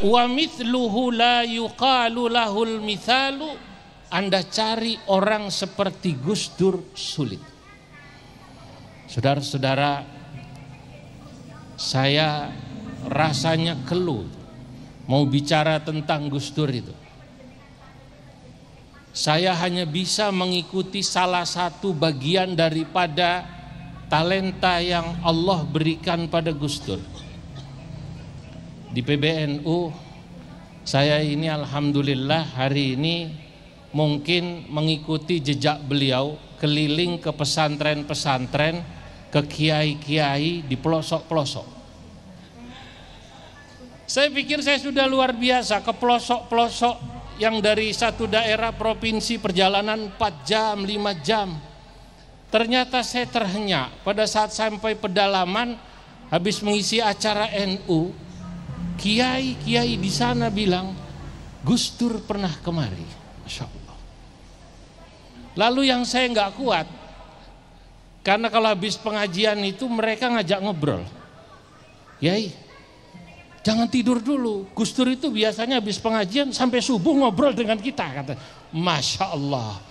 wa mithluhu la yuqalu lahul mithalu. Anda cari orang seperti Gus Dur sulit. Saudara-saudara, saya rasanya keluh mau bicara tentang Gus Dur itu. Saya hanya bisa mengikuti salah satu bagian daripada talenta yang Allah berikan pada Gus Dur. Di PBNU saya ini alhamdulillah hari ini mungkin mengikuti jejak beliau, keliling ke pesantren-pesantren, ke kiai-kiai di pelosok-pelosok. Saya pikir saya sudah luar biasa, ke pelosok-pelosok yang dari satu daerah provinsi perjalanan 4 jam, 5 jam. Ternyata saya terhenyak pada saat sampai pedalaman habis mengisi acara NU, kiai-kiai di sana bilang, Gus Dur pernah kemari. Masya Allah. Lalu yang saya nggak kuat, karena kalau habis pengajian itu mereka ngajak ngobrol. Yai, jangan tidur dulu. Gus Dur itu biasanya habis pengajian sampai subuh ngobrol dengan kita, kata. Masya Allah.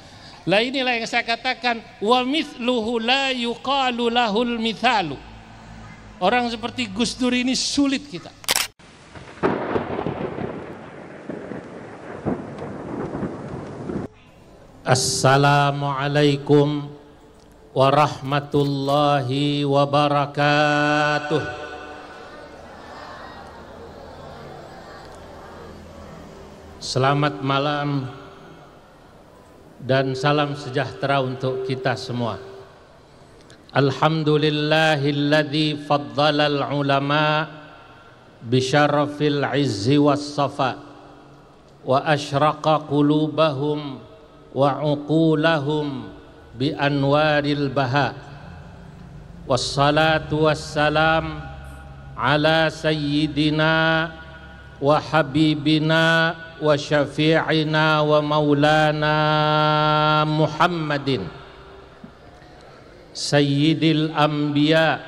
Lah inilah yang saya katakan, wa mithluhu la yuqalu lahul mithalu. Orang seperti Gus Dur ini sulit kita. Assalamualaikum warahmatullahi wabarakatuh. Selamat malam dan salam sejahtera untuk kita semua. Alhamdulillahilladzi faddalal ulama bisyarafil izzi was safa wa asyraqa qulubahum wa uqulahum bi anwaril baha. Wassalatu wassalam ala sayyidina wa habibina wa syafi'ina wa maulana Muhammadin sayyidil anbiya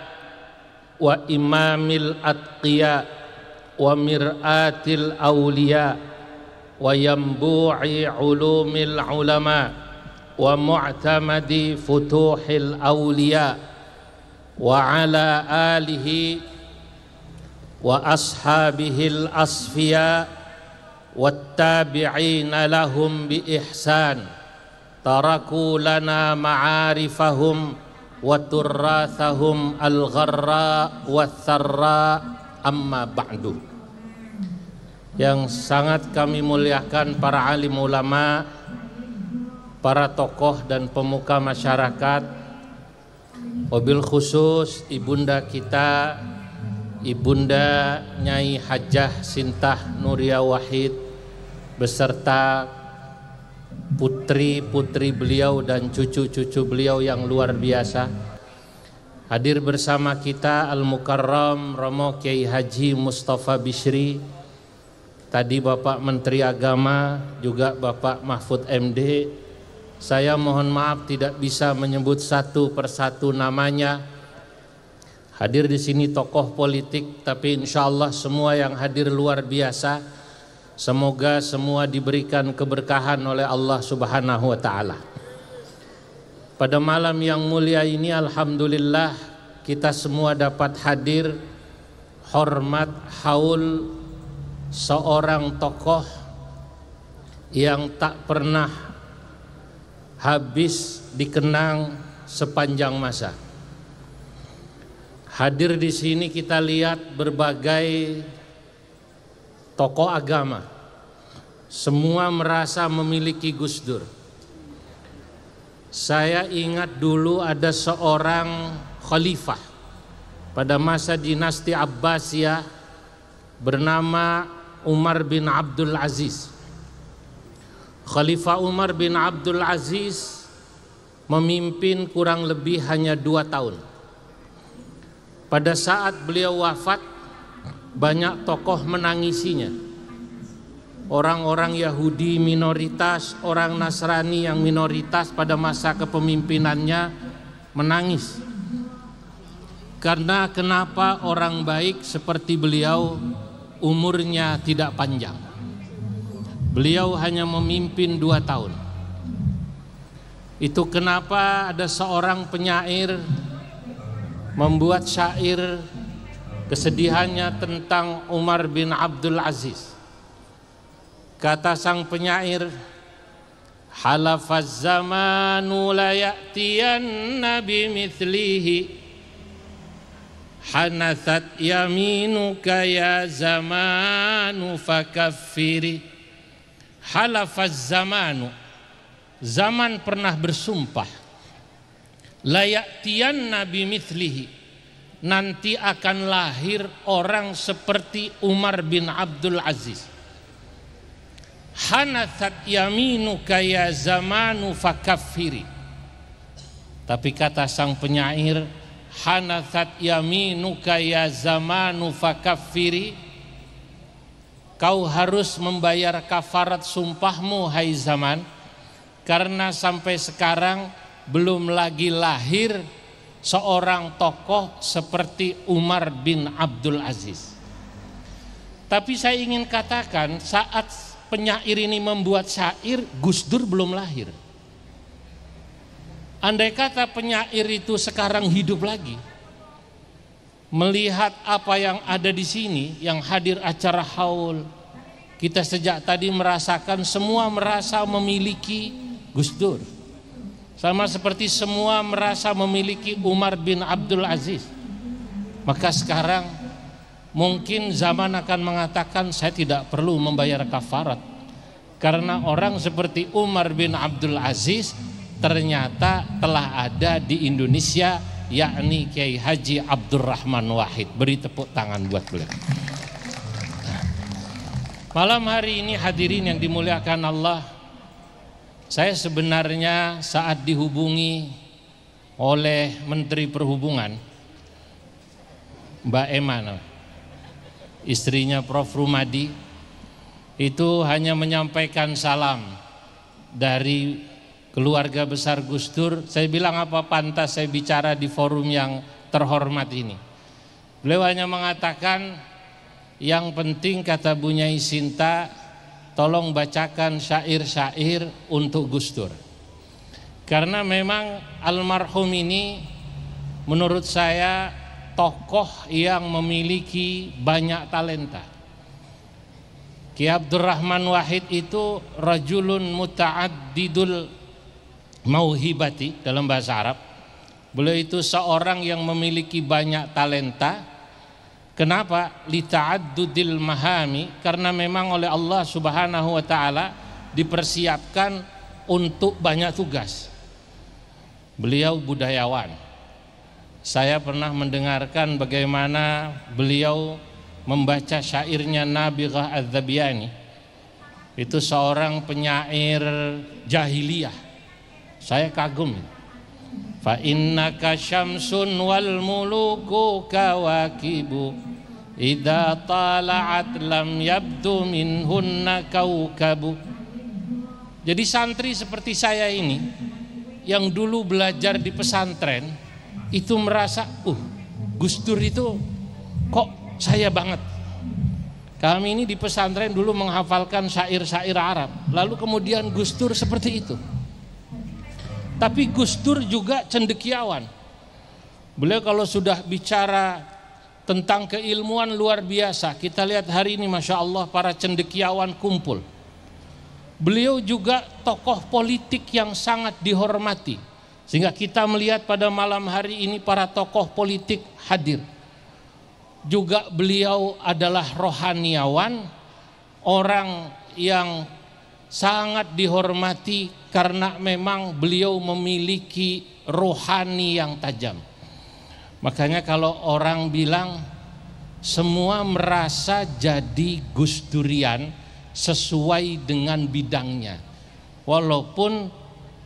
wa imamil atqiya wa mir'atil awliya wa yambu'i ulumil ulama wa mu'tamadi futuhil awliya wa ala alihi wa ashabihil asfiya wattabi'ina lahum bi ihsan taraku lana ma'arifahum wa turrathahum al-gharra wa tharra amma ba'du. Yang sangat kami muliakan para alim ulama, para tokoh dan pemuka masyarakat, wabil khusus ibunda kita, Ibunda Nyai Hajah Sintah Nuria Wahid beserta putri-putri beliau dan cucu-cucu beliau yang luar biasa. Hadir bersama kita Al-Mukarram Romo Kiai Haji Mustafa Bishri, tadi Bapak Menteri Agama, juga Bapak Mahfud MD. Saya mohon maaf tidak bisa menyebut satu persatu namanya. Hadir di sini tokoh politik, tapi insya Allah semua yang hadir luar biasa. Semoga semua diberikan keberkahan oleh Allah Subhanahu wa Ta'ala. Pada malam yang mulia ini, alhamdulillah kita semua dapat hadir hormat haul seorang tokoh yang tak pernah habis dikenang sepanjang masa. Hadir di sini kita lihat berbagai tokoh agama, semua merasa memiliki Gus Dur. Saya ingat dulu ada seorang khalifah pada masa dinasti Abbasiyah bernama Umar bin Abdul Aziz. Khalifah Umar bin Abdul Aziz memimpin kurang lebih hanya 2 tahun. Pada saat beliau wafat, banyak tokoh menangisinya. Orang-orang Yahudi minoritas, orang Nasrani yang minoritas pada masa kepemimpinannya menangis. Karena kenapa orang baik seperti beliau umurnya tidak panjang. Beliau hanya memimpin 2 tahun. Itu kenapa ada seorang penyair membuat syair kesedihannya tentang Umar bin Abdul Aziz. Kata sang penyair, halafaz zamanu la ya'tiyanna bimithlihi, hanathat yaminuka ya zamanu fakaffiri. Halafaz zamanu, zaman pernah bersumpah, la ya'tiyanna bimithlihi, nanti akan lahir orang seperti Umar bin Abdul Aziz. Hanathat yaminuka ya zamanu fakaffiri. Tapi kata sang penyair, hanathat yaminuka ya zamanu fakaffiri, kau harus membayar kafarat sumpahmu hai zaman, karena sampai sekarang belum lagi lahir seorang tokoh seperti Umar bin Abdul Aziz. Tapi saya ingin katakan, saat penyair ini membuat syair, Gus Dur belum lahir. Andai kata penyair itu sekarang hidup lagi, melihat apa yang ada di sini, yang hadir acara haul, kita sejak tadi merasakan semua merasa memiliki Gus Dur. Sama seperti semua merasa memiliki Umar bin Abdul Aziz. Maka sekarang mungkin zaman akan mengatakan saya tidak perlu membayar kafarat, karena orang seperti Umar bin Abdul Aziz ternyata telah ada di Indonesia, yakni Kiai Haji Abdurrahman Wahid. Beri tepuk tangan buat beliau. Malam hari ini hadirin yang dimuliakan Allah, saya sebenarnya saat dihubungi oleh Menteri Perhubungan, Mbak Emma, istrinya Prof. Rumadi, itu hanya menyampaikan salam dari keluarga besar Gus Dur. Saya bilang apa pantas saya bicara di forum yang terhormat ini. Beliau hanya mengatakan, yang penting kata Bu Nyai Sinta, tolong bacakan syair-syair untuk Gus Dur. Karena memang almarhum ini menurut saya tokoh yang memiliki banyak talenta. Ki Abdurrahman Wahid itu rajulun muta'addidul mauhibati dalam bahasa Arab. Beliau itu seorang yang memiliki banyak talenta. Kenapa? Lita'addudil mahami, karena memang oleh Allah Subhanahu wa taala dipersiapkan untuk banyak tugas. Beliau budayawan. Saya pernah mendengarkan bagaimana beliau membaca syairnya Nabigah Az-Zabiyani. Itu seorang penyair jahiliyah. Saya kagum. Fa innaka syamsun wal muluku kawakibu, idza tala'at lam yabdu minhunna kaukabu. Jadi santri seperti saya ini yang dulu belajar di pesantren itu merasa, Gus Dur itu kok saya banget. Kami ini di pesantren dulu menghafalkan syair-syair Arab, lalu kemudian Gus Dur seperti itu. Tapi Gus Dur juga cendekiawan. Beliau kalau sudah bicara tentang keilmuan luar biasa. Kita lihat hari ini Masya Allah para cendekiawan kumpul. Beliau juga tokoh politik yang sangat dihormati. Sehingga kita melihat pada malam hari ini para tokoh politik hadir. Juga beliau adalah rohaniawan, orang yang sangat dihormati karena memang beliau memiliki rohani yang tajam. Makanya kalau orang bilang semua merasa jadi Gus Durian sesuai dengan bidangnya, walaupun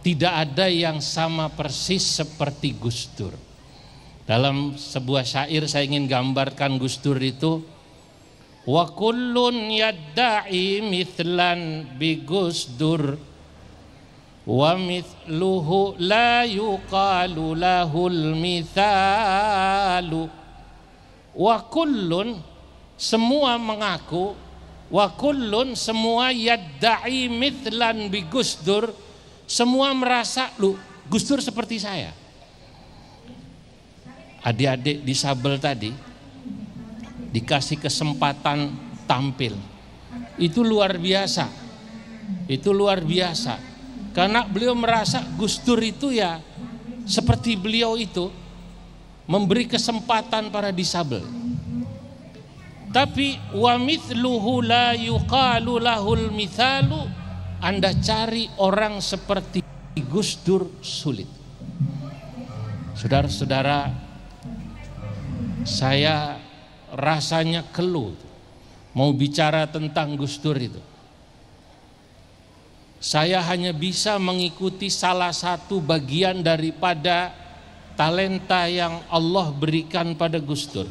tidak ada yang sama persis seperti Gus Dur. Dalam sebuah syair saya ingin gambarkan Gus Dur itu, wa kullun yadda'i mithlan bi Gus Dur wa mithluhu la yuqalu lahul mithalu. Wa kullun, semua mengaku, wa kullun, semua yadda'i mithlan bi Gus Dur, semua merasa lu Gus Dur seperti saya. Adik-adik disabel tadi dikasih kesempatan tampil, itu luar biasa, itu luar biasa, karena beliau merasa Gus Dur itu ya seperti beliau itu memberi kesempatan para disabel. Tapi wa mithluhu la yuqalu lahul mithalu, Anda cari orang seperti Gus Dur sulit. Saudara-saudara, saya rasanya keluh mau bicara tentang Gus Dur itu. Saya hanya bisa mengikuti salah satu bagian daripada talenta yang Allah berikan pada Gus Dur.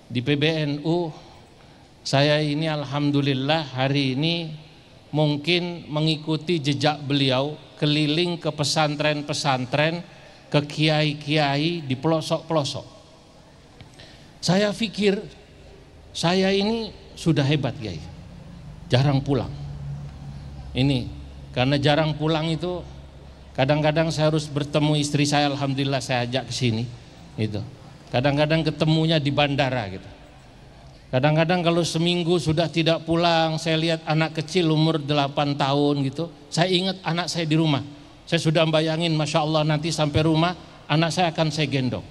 Di PBNU saya ini alhamdulillah hari ini mungkin mengikuti jejak beliau, keliling ke pesantren-pesantren, ke kiai-kiai di pelosok-pelosok. Saya pikir saya ini sudah hebat, Kiai, jarang pulang. Ini karena jarang pulang itu, kadang-kadang saya harus bertemu istri saya, alhamdulillah saya ajak ke sini gitu. Kadang-kadang ketemunya di bandara gitu. Kadang-kadang kalau seminggu sudah tidak pulang, saya lihat anak kecil umur 8 tahun gitu, saya ingat anak saya di rumah. Saya sudah bayangin, Masya Allah, nanti sampai rumah anak saya akan saya gendong.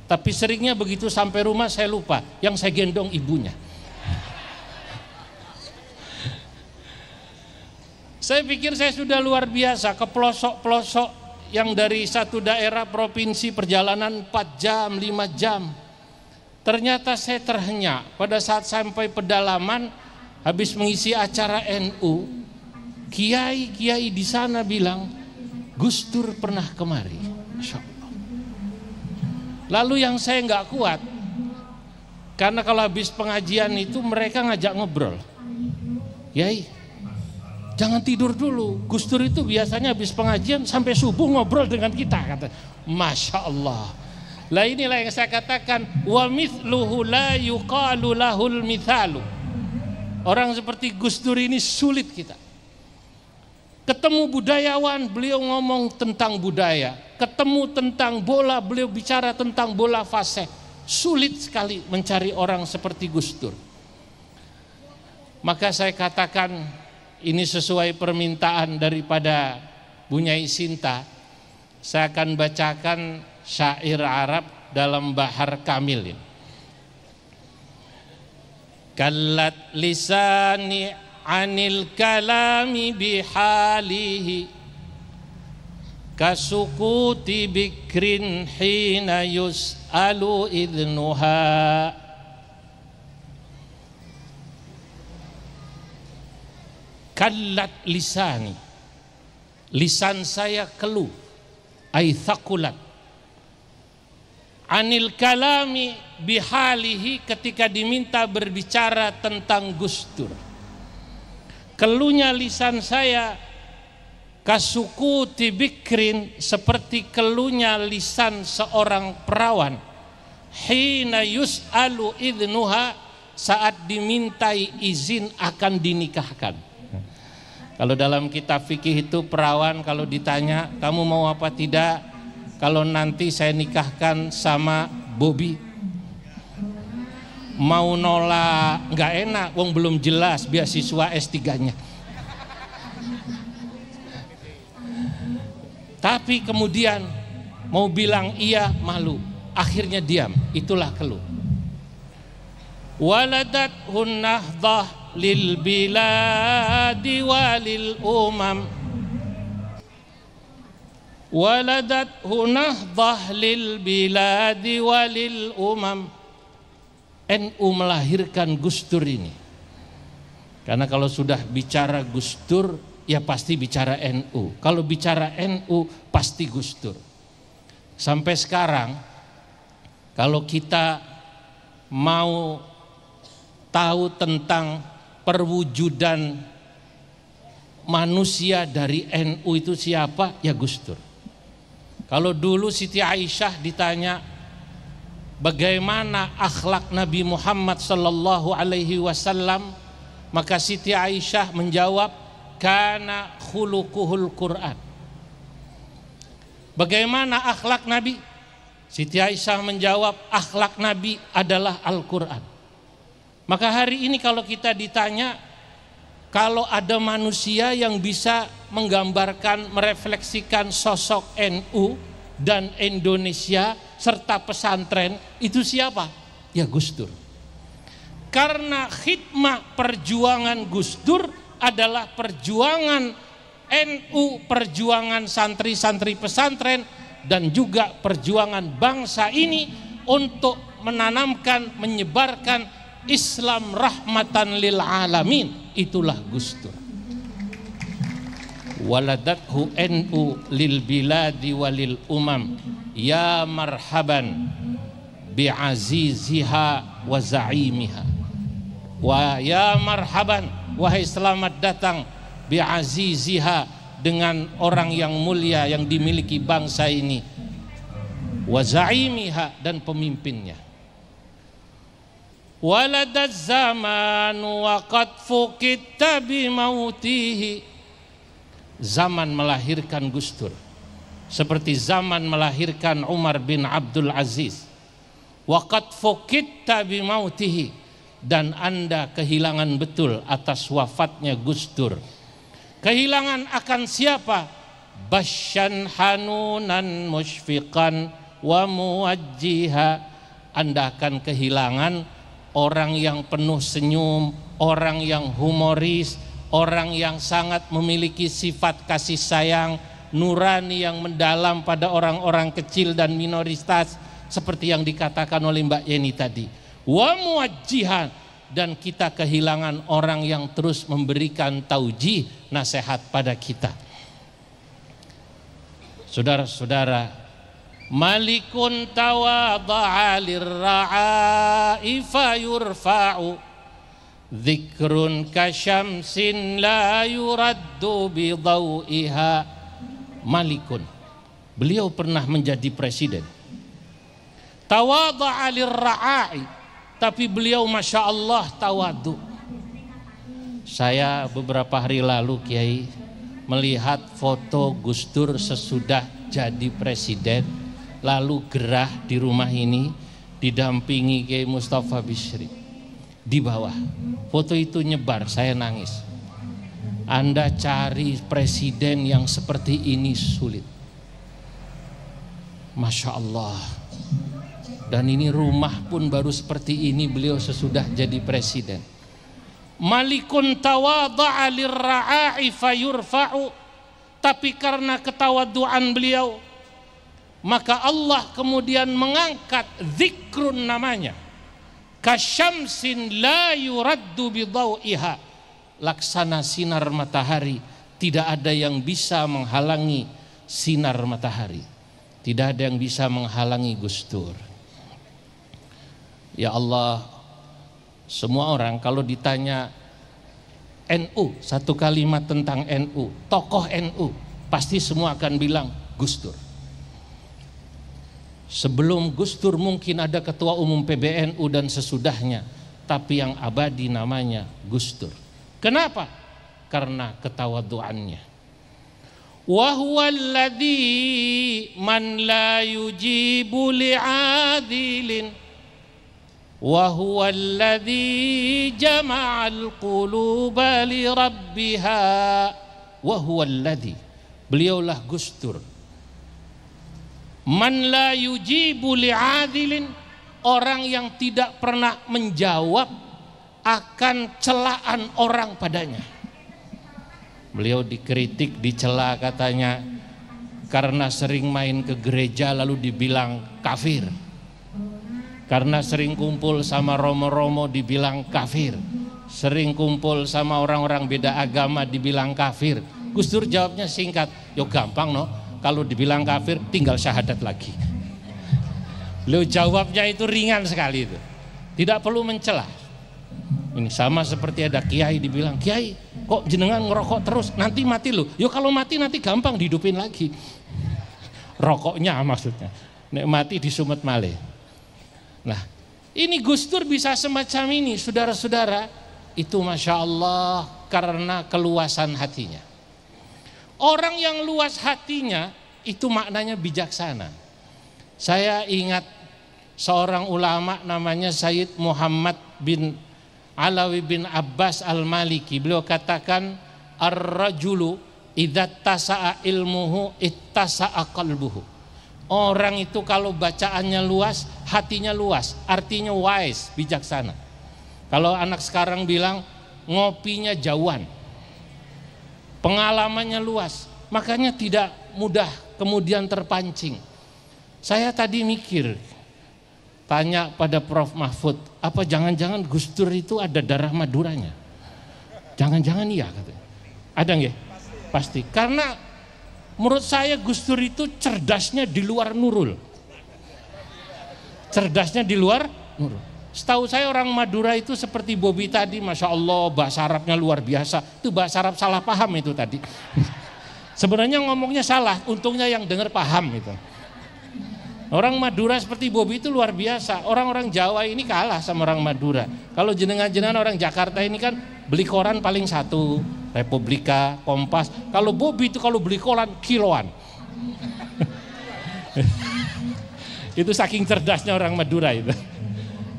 Tapi seringnya begitu sampai rumah saya lupa, yang saya gendong ibunya. Saya pikir saya sudah luar biasa, ke pelosok-pelosok yang dari satu daerah provinsi perjalanan 4 jam, 5 jam. Ternyata saya terhenyak pada saat sampai pedalaman habis mengisi acara NU. Kiai-kiai di sana bilang, Gus Dur pernah kemari. Masya Allah. Lalu yang saya nggak kuat, karena kalau habis pengajian itu mereka ngajak ngobrol. Yai, jangan tidur dulu. Gus Dur itu biasanya habis pengajian sampai subuh ngobrol dengan kita, kata. Masya Allah. Lah inilah yang saya katakan, wa mithluhu la yuqalu lahul mithalu. Orang seperti Gus Dur ini sulit kita. Ketemu budayawan, beliau ngomong tentang budaya. Ketemu tentang bola, beliau bicara tentang bola fasih. Sulit sekali mencari orang seperti Gus Dur. Maka saya katakan, ini sesuai permintaan daripada Bunyai Sinta, saya akan bacakan syair Arab dalam Bahar Kamil ini. Kallat lisani anil kalami bihalihi kasukuti bikrin hina yus'alu idnuha. Kallat lisani, lisan saya keluh, ay thaqulat, anil kalami bihalihi, ketika diminta berbicara tentang Gus Dur. Keluhnya lisan saya kasukuti bikrin, seperti keluhnya lisan seorang perawan, hina yus'alu idnuha, saat dimintai izin akan dinikahkan. Kalau dalam kitab fikih itu perawan kalau ditanya kamu mau apa tidak, kalau nanti saya nikahkan sama Bobby, mau nolak nggak enak, wong belum jelas beasiswa S3-nya. Tapi kemudian mau bilang iya malu, akhirnya diam, itulah keluh. Waladat hunnahdah lil biladi walil umam, waladat hunahdah lil biladi walil umam. NU melahirkan Gus Dur ini, karena kalau sudah bicara Gus Dur ya pasti bicara NU, kalau bicara NU pasti Gus Dur. Sampai sekarang kalau kita mau tahu tentang perwujudan manusia dari NU itu siapa, ya Gus Dur. Kalau dulu Siti Aisyah ditanya bagaimana akhlak Nabi Muhammad sallallahu alaihi wasallam, maka Siti Aisyah menjawab, kana khuluquhul Quran. Bagaimana akhlak Nabi? Siti Aisyah menjawab, akhlak Nabi adalah Al-Quran. Maka hari ini kalau kita ditanya, kalau ada manusia yang bisa menggambarkan, merefleksikan sosok NU dan Indonesia serta pesantren, itu siapa? Ya Gus Dur. Karena khidmah perjuangan Gus Dur adalah perjuangan NU, perjuangan santri-santri pesantren, dan juga perjuangan bangsa ini untuk menanamkan, menyebarkan Islam rahmatan lil alamin. Itulah Gus Dur. Waladathu NU lil biladi walil umam, ya marhaban bi'aziziha wa za'imiha. Wa ya marhaban, wahai selamat datang, bi'aziziha, dengan orang yang mulia yang dimiliki bangsa ini, wa za'imiha, dan pemimpinnya. Waladaz zaman wa qad fukitta bimautihi. Zaman melahirkan Gus Dur seperti zaman melahirkan Umar bin Abdul Aziz. Wa qad fukitta bimautihi, dan Anda kehilangan betul atas wafatnya Gus Dur. Kehilangan akan siapa? Basyan hanunan musyfiqan wa muwajjiha. Anda akan kehilangan orang yang penuh senyum, orang yang humoris, orang yang sangat memiliki sifat kasih sayang, nurani yang mendalam pada orang-orang kecil dan minoritas, seperti yang dikatakan oleh Mbak Yeni tadi. Wa muwajjihan, dan kita kehilangan orang yang terus memberikan taujih, nasihat pada kita. Saudara-saudara, malikun tawadha'a lirra'i fayurfa'u, dzikrun kasyamsin la yuraddu bidaw'iha. Malikun, beliau pernah menjadi presiden. Tawadha'a lirra'i, tapi beliau masya Allah tawadu. Saya beberapa hari lalu Kiai melihat foto Gus Dur sesudah jadi presiden, lalu gerah di rumah ini didampingi Kiai Mustafa Bishri. Di bawah foto itu nyebar, saya nangis. Anda cari presiden yang seperti ini sulit, masya Allah. Dan ini rumah pun baru seperti ini beliau sesudah jadi presiden. Malikun tawadha'a lirra'i fayurfa'u, tapi karena ketawaduan beliau, maka Allah kemudian mengangkat zikrun namanya. Kasyamsin la yuraddu bidaw'iha, laksana sinar matahari, tidak ada yang bisa menghalangi sinar matahari, tidak ada yang bisa menghalangi Gus Dur. Ya Allah, semua orang kalau ditanya NU, satu kalimat tentang NU, tokoh NU, pasti semua akan bilang Gus Dur. Sebelum Gus Dur mungkin ada ketua umum PBNU dan sesudahnya, tapi yang abadi namanya Gus Dur. Kenapa? Karena ketawaduannya. Wa huwa alladhi man la yujibu li'adilin wa huwa alladhi jama'al quluba li rabbiha. Wa huwa alladhi, beliaulah Gus Dur, man la yujibu li'adilin, orang yang tidak pernah menjawab akan celaan orang padanya. Beliau dikritik, dicela katanya karena sering main ke gereja lalu dibilang kafir, karena sering kumpul sama romo-romo dibilang kafir, sering kumpul sama orang-orang beda agama dibilang kafir. Gus Dur jawabnya singkat, yo gampang no, kalau dibilang kafir tinggal syahadat lagi. Beliau jawabnya itu ringan sekali itu, tidak perlu mencela. Ini sama seperti ada kiai dibilang, kiai kok jenengan ngerokok terus, nanti mati loh. Yo kalau mati nanti gampang dihidupin lagi. Rokoknya maksudnya, nek mati disumet malih. Nah, ini Gus Dur bisa semacam ini, saudara-saudara, itu Masya Allah karena keluasan hatinya. Orang yang luas hatinya itu maknanya bijaksana. Saya ingat seorang ulama namanya Sayyid Muhammad bin Alawi bin Abbas Al-Maliki. Beliau katakan, ar-rajulu idza tasa'a ilmuhu ittasa'a qalbuhu. Orang itu kalau bacaannya luas, hatinya luas, artinya wise, bijaksana. Kalau anak sekarang bilang ngopinya jauhan, pengalamannya luas, makanya tidak mudah kemudian terpancing. Saya tadi mikir, tanya pada Prof. Mahfud, apa jangan-jangan Gus Dur itu ada darah Maduranya? Jangan-jangan iya katanya. Ada nggih? Pasti. Karena menurut saya Gus Dur itu cerdasnya di luar Nurul. Cerdasnya di luar Nurul. Setahu saya orang Madura itu seperti Bobby tadi, Masya Allah bahasa Arabnya luar biasa. Itu bahasa Arab salah paham itu tadi. Sebenarnya ngomongnya salah, untungnya yang dengar paham itu. Orang Madura seperti Bobby itu luar biasa. Orang-orang Jawa ini kalah sama orang Madura. Kalau jenengan-jenengan orang Jakarta ini kan beli koran paling satu, Republika, Kompas. Kalau Bobby itu kalau beli koran kiloan. Itu saking cerdasnya orang Madura itu.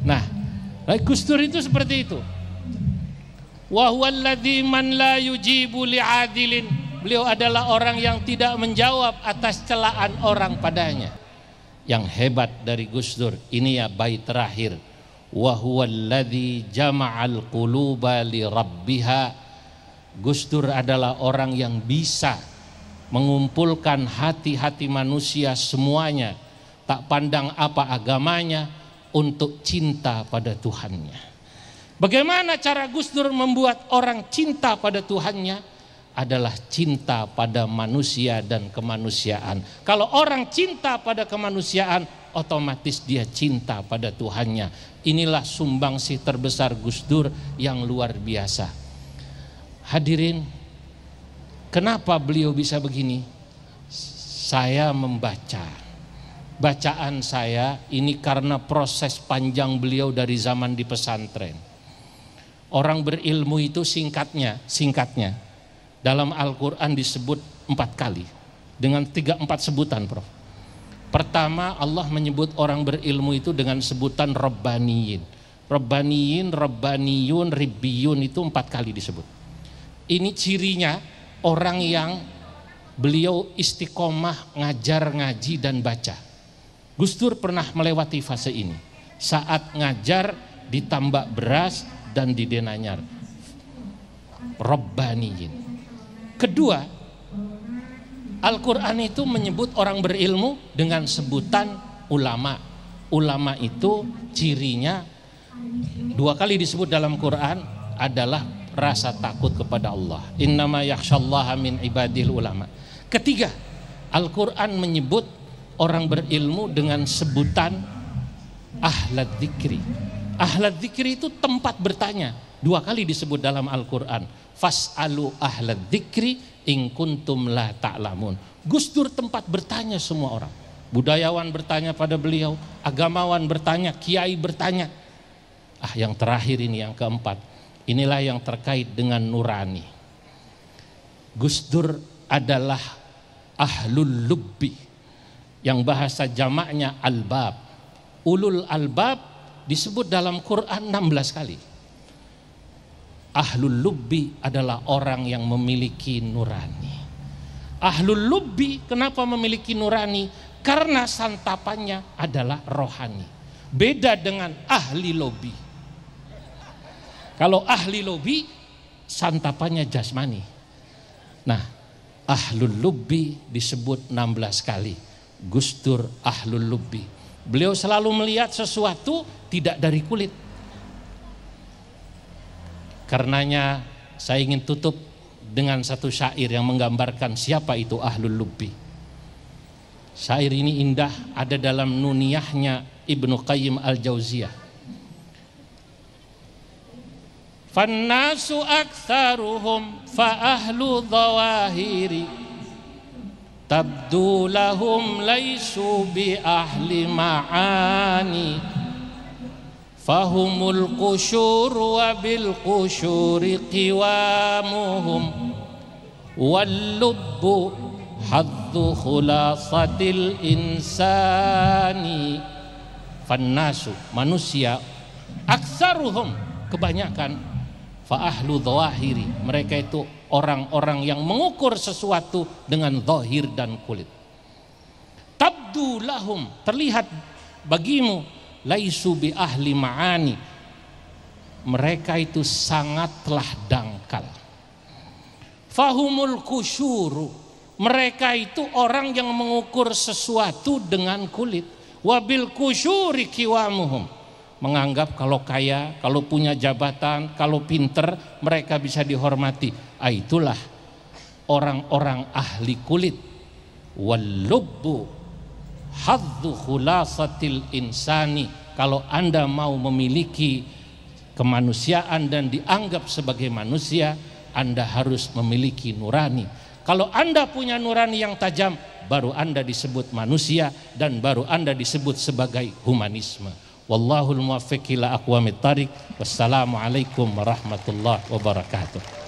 Nah, Gus Dur itu seperti itu. Wa huwallazi man la yujibu li'adilin. Beliau adalah orang yang tidak menjawab atas celaan orang padanya. Yang hebat dari Gus Dur, ini ya bait terakhir. Wa huwallazi jama'al quluba li rabbiha. Gus Dur adalah orang yang bisa mengumpulkan hati-hati manusia semuanya, tak pandang apa agamanya, untuk cinta pada Tuhannya. Bagaimana cara Gus Dur membuat orang cinta pada Tuhannya? Adalah cinta pada manusia dan kemanusiaan. Kalau orang cinta pada kemanusiaan, otomatis dia cinta pada Tuhannya. Inilah sumbangsih terbesar Gus Dur yang luar biasa. Hadirin, kenapa beliau bisa begini? Saya membaca. Bacaan saya ini karena proses panjang beliau dari zaman di pesantren. Orang berilmu itu singkatnya dalam Al-Quran disebut 4 kali dengan 3-4 sebutan, Prof. Pertama, Allah menyebut orang berilmu itu dengan sebutan Rabbaniyin. Rabbaniyin, Rabbaniyun, Ribbiyun, itu 4 kali disebut. Ini cirinya orang yang beliau istiqomah ngajar, ngaji dan baca. Gus Dur pernah melewati fase ini saat ngajar di Tambak Beras dan di Denanyar. Rabbaniyin. Kedua, Al-Quran itu menyebut orang berilmu dengan sebutan ulama. Ulama itu cirinya 2 kali disebut dalam Quran adalah rasa takut kepada Allah. Innama yakhsyallaha min ibadil ulama. Ketiga, Al-Quran menyebut orang berilmu dengan sebutan ahlad dzikri. Ahlad dzikri itu tempat bertanya. 2 kali disebut dalam Al-Quran. Fas'alu ahlad dzikri in kuntum la ta'lamun. Gus Dur tempat bertanya semua orang. Budayawan bertanya pada beliau, agamawan bertanya, kiai bertanya. Yang terakhir ini, yang keempat. Inilah yang terkait dengan nurani. Gus Dur adalah ahlul lubbi, yang bahasa jamaknya albab. Ulul albab disebut dalam Quran 16 kali. Ahlul lubbi adalah orang yang memiliki nurani. Ahlul lubbi kenapa memiliki nurani? Karena santapannya adalah rohani. Beda dengan ahli lobi. Kalau ahli lobi santapannya jasmani. Nah, ahlul lubbi disebut 16 kali. Gus Dur ahlul lubbi. Beliau selalu melihat sesuatu tidak dari kulit. Karenanya saya ingin tutup dengan satu syair yang menggambarkan siapa itu ahlul lubbi. Syair ini indah, ada dalam Nuniyahnya Ibnu Qayyim Al-Jauziyah. Fannasu aktsaruhum fa ahlu dhawahiri tabdu lahum laisu bi ahli ma'ani fahumul qusyur wa bil qusyuri qiwamuhum wal lubbu haddu khulasatil insani. Fannasu, manusia, aksaruhum, kebanyakan, fa ahlu dhawahiri, mereka itu orang-orang yang mengukur sesuatu dengan zahir dan kulit. Tabdu lahum, terlihat bagimu, laisu bi ahli ma'ani, mereka itu sangatlah dangkal. Fahumul kusyuru, mereka itu orang yang mengukur sesuatu dengan kulit. Wabil kusyuri kiwamuhum, menganggap kalau kaya, kalau punya jabatan, kalau pinter, mereka bisa dihormati. Itulah orang-orang ahli kulit. Wallubbu haddu khulasatil insani, kalau Anda mau memiliki kemanusiaan dan dianggap sebagai manusia, Anda harus memiliki nurani. Kalau Anda punya nurani yang tajam, baru Anda disebut manusia dan baru Anda disebut sebagai humanisme. Wallahul muwaffiq ila aqwamit thariq. Wassalamualaikum warahmatullahi wabarakatuh.